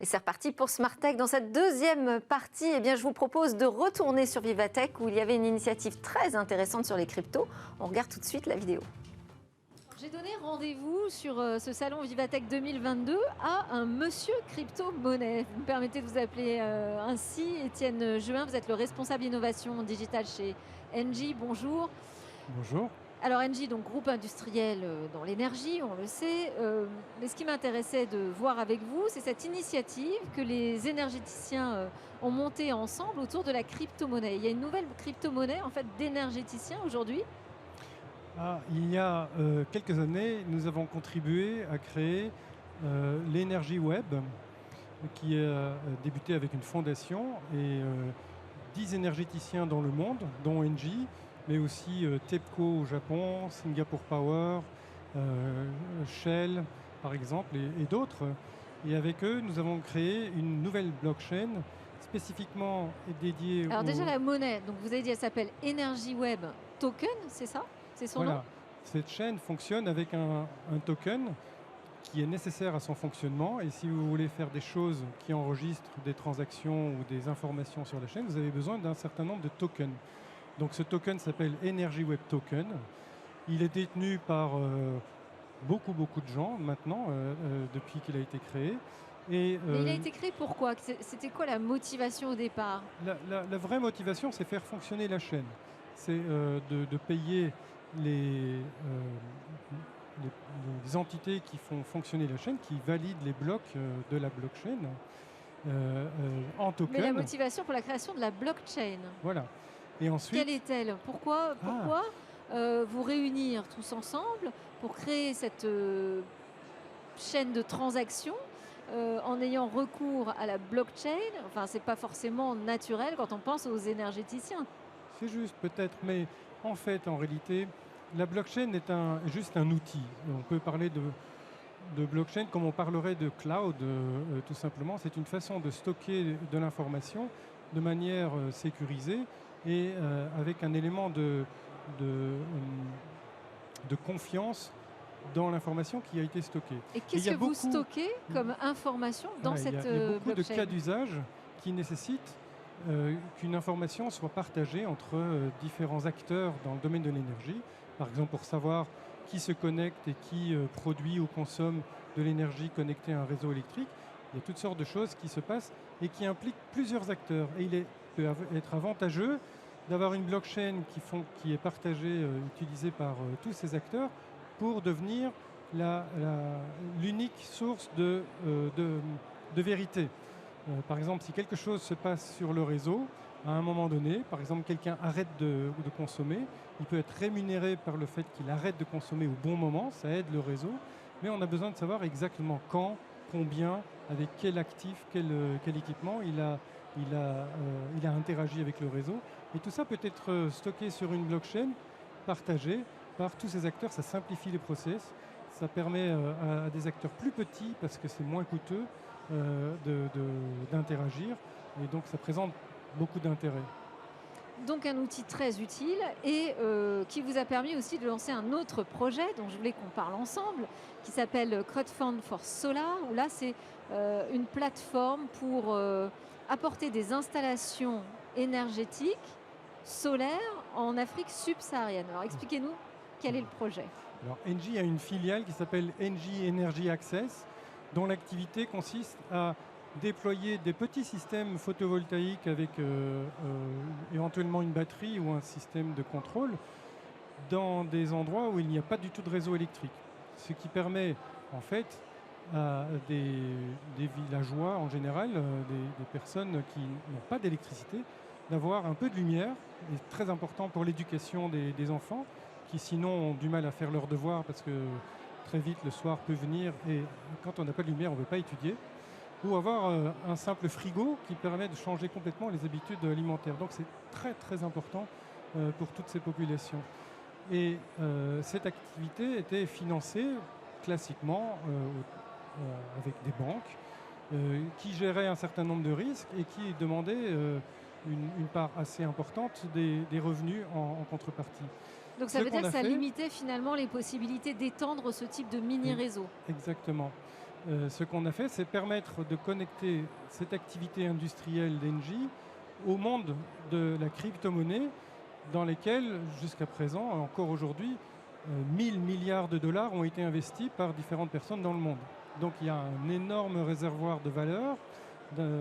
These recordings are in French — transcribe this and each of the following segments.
Et c'est reparti pour Smart Tech. Dans cette deuxième partie, je vous propose de retourner sur Vivatech où il y avait une initiative très intéressante sur les cryptos. On regarde tout de suite la vidéo. J'ai donné rendez-vous sur ce salon Vivatech 2022 à un monsieur crypto-monnaie. Vous me permettez de vous appeler ainsi, Étienne Juin. Vous êtes le responsable innovation digitale chez Engie. Bonjour. Bonjour. Alors Engie, donc groupe industriel dans l'énergie, on le sait. Mais ce qui m'intéressait de voir avec vous, c'est cette initiative que les énergéticiens ont montée ensemble autour de la crypto-monnaie. Il y a une nouvelle crypto-monnaie en fait d'énergéticiens aujourd'hui. Il y a quelques années, nous avons contribué à créer l'énergie web, qui a débuté avec une fondation et 10 énergéticiens dans le monde, dont Engie, mais aussi TEPCO au Japon, Singapore Power, Shell par exemple, et d'autres. Et avec eux, nous avons créé une nouvelle blockchain spécifiquement dédiée Alors déjà la monnaie, donc vous avez dit elle s'appelle Energy Web Token, c'est ça? C'est son nom? Cette chaîne fonctionne avec un token qui est nécessaire à son fonctionnement. Et si vous voulez faire des choses qui enregistrent des transactions ou des informations sur la chaîne, vous avez besoin d'un certain nombre de tokens. Donc ce token s'appelle Energy Web Token. Il est détenu par beaucoup de gens maintenant, depuis qu'il a été créé. Mais il a été créé pourquoi? C'était quoi la motivation au départ? La vraie motivation, c'est faire fonctionner la chaîne. C'est de payer les entités qui font fonctionner la chaîne, qui valident les blocs de la blockchain en token. Mais la motivation pour la création de la blockchain. Voilà. Et ensuite, quelle est-elle? Pourquoi vous réunir tous ensemble pour créer cette chaîne de transactions en ayant recours à la blockchain? Enfin, c'est pas forcément naturel quand on pense aux énergéticiens. C'est juste peut-être, mais en fait, en réalité, la blockchain est juste un outil. On peut parler de blockchain comme on parlerait de cloud, tout simplement. C'est une façon de stocker de l'information de manière sécurisée et avec un élément de confiance dans l'information qui a été stockée. Et qu'est-ce que vous stockez comme information dans cette blockchain? Il y a beaucoup de cas d'usage qui nécessitent qu'une information soit partagée entre différents acteurs dans le domaine de l'énergie. Par exemple, pour savoir qui se connecte et qui produit ou consomme de l'énergie connectée à un réseau électrique. Il y a toutes sortes de choses qui se passent et qui impliquent plusieurs acteurs. Et il peut être avantageux d'avoir une blockchain qui est partagée, utilisée par tous ces acteurs pour devenir l'unique source de vérité. Par exemple, si quelque chose se passe sur le réseau, à un moment donné, par exemple, quelqu'un arrête de consommer, il peut être rémunéré par le fait qu'il arrête de consommer au bon moment, ça aide le réseau, mais on a besoin de savoir exactement quand, combien, avec quel actif, quel équipement il a interagi avec le réseau. Et tout ça peut être stocké sur une blockchain, partagée par tous ces acteurs, ça simplifie les process, ça permet à des acteurs plus petits, parce que c'est moins coûteux, d'interagir, et donc ça présente beaucoup d'intérêt. Donc un outil très utile et qui vous a permis aussi de lancer un autre projet dont je voulais qu'on parle ensemble, qui s'appelle Crowdfund for Solar, où là c'est une plateforme pour apporter des installations énergétiques solaires en Afrique subsaharienne. Alors expliquez-nous quel est le projet. Alors Engie a une filiale qui s'appelle Engie Energy Access, dont l'activité consiste à déployer des petits systèmes photovoltaïques avec éventuellement une batterie ou un système de contrôle dans des endroits où il n'y a pas du tout de réseau électrique. Ce qui permet en fait à des villageois en général, des personnes qui n'ont pas d'électricité, d'avoir un peu de lumière. C'est très important pour l'éducation des enfants qui sinon ont du mal à faire leurs devoirs parce que très vite le soir peut venir et quand on n'a pas de lumière on ne veut pas étudier. Ou avoir un simple frigo qui permet de changer complètement les habitudes alimentaires. Donc c'est très important pour toutes ces populations. Et cette activité était financée classiquement avec des banques qui géraient un certain nombre de risques et qui demandaient une part assez importante des revenus en contrepartie. Donc ça veut dire que ça limitait finalement les possibilités d'étendre ce type de mini-réseau. Exactement. ce qu'on a fait, c'est permettre de connecter cette activité industrielle d'Engie au monde de la crypto-monnaie, dans lesquelles, jusqu'à présent, encore aujourd'hui, 1000 milliards de dollars ont été investis par différentes personnes dans le monde. Donc il y a un énorme réservoir de valeur, de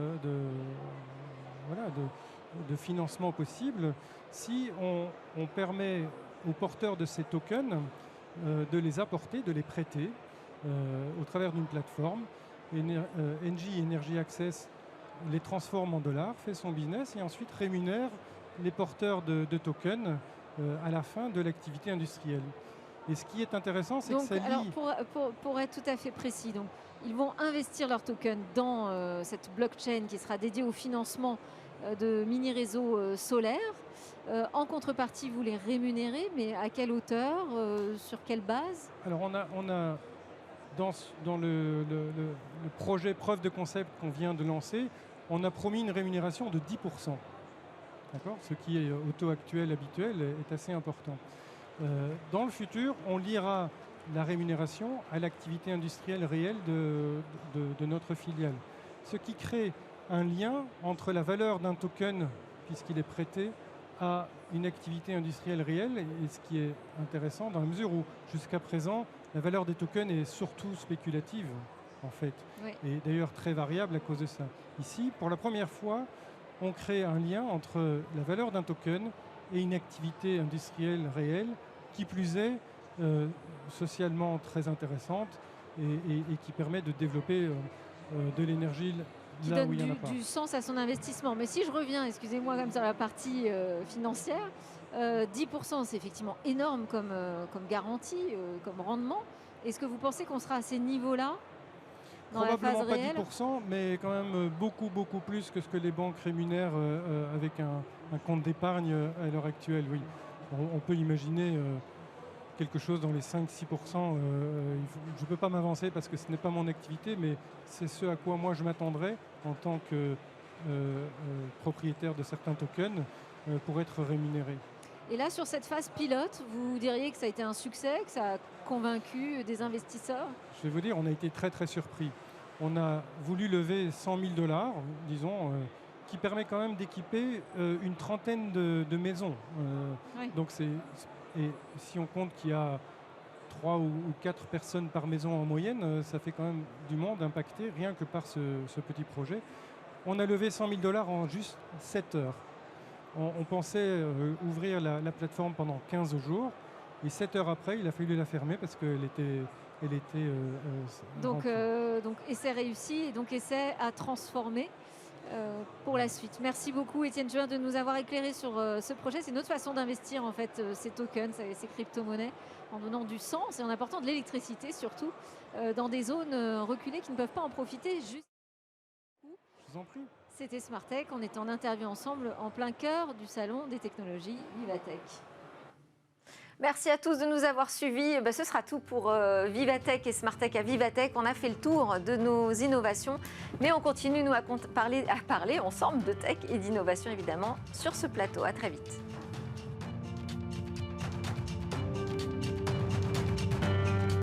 financement possible, si on permet aux porteurs de ces tokens de les apporter, de les prêter au travers d'une plateforme. Engie Energy Access les transforme en dollars, fait son business et ensuite rémunère les porteurs de tokens à la fin de l'activité industrielle. Et ce qui est intéressant, c'est que ça lie... Alors pour être tout à fait précis, donc, ils vont investir leurs tokens dans cette blockchain qui sera dédiée au financement de mini-réseaux solaires. En contrepartie, vous les rémunérez, mais à quelle hauteur, sur quelle base? Alors on a dans le projet preuve de concept qu'on vient de lancer, on a promis une rémunération de 10%. D'accord ? Ce qui est au taux actuel habituel est assez important. Dans le futur, on liera la rémunération à l'activité industrielle réelle de notre filiale. Ce qui crée un lien entre la valeur d'un token, puisqu'il est prêté, à une activité industrielle réelle, et ce qui est intéressant dans la mesure où, jusqu'à présent, la valeur des tokens est surtout spéculative, en fait, Oui. et d'ailleurs très variable à cause de ça. Ici, pour la première fois, on crée un lien entre la valeur d'un token et une activité industrielle réelle, qui plus est socialement très intéressante et qui permet de développer de l'énergie Qui là où donne il n'y en a pas. du sens à son investissement. Mais si je reviens, excusez-moi, comme ça, à la partie financière, 10%, c'est effectivement énorme comme garantie, comme rendement. Est-ce que vous pensez qu'on sera à ces niveaux-là dans la Probablement phase pas réelle? 10%, mais quand même beaucoup plus que ce que les banques rémunèrent avec un compte d'épargne à l'heure actuelle, oui. On peut imaginer quelque chose dans les 5-6%. Je ne peux pas m'avancer parce que ce n'est pas mon activité, mais c'est ce à quoi moi je m'attendrais en tant que propriétaire de certains tokens pour être rémunéré. Et là, sur cette phase pilote, vous diriez que ça a été un succès, que ça a convaincu des investisseurs? Je vais vous dire, on a été très surpris. On a voulu lever 100 000 $, disons, qui permet quand même d'équiper une trentaine de maisons. Oui. Donc et si on compte qu'il y a 3 ou 4 personnes par maison en moyenne, ça fait quand même du monde impacté rien que par ce petit projet. On a levé 100 000 $ en juste 7 heures. On pensait ouvrir la plateforme pendant 15 jours et 7 heures après, il a fallu la fermer parce qu'elle était Donc remplie. essai réussi et donc essai à transformer pour la suite. Merci beaucoup Étienne Juin de nous avoir éclairé sur ce projet. C'est une autre façon d'investir en fait ces tokens, ces crypto-monnaies en donnant du sens et en apportant de l'électricité surtout dans des zones reculées qui ne peuvent pas en profiter. Je vous en prie. C'était Smartech, on est en interview ensemble en plein cœur du salon des technologies Vivatech. Merci à tous de nous avoir suivis. Ce sera tout pour Vivatech et Smartech à Vivatech. On a fait le tour de nos innovations, mais on continue nous à parler ensemble de tech et d'innovation évidemment sur ce plateau. À très vite.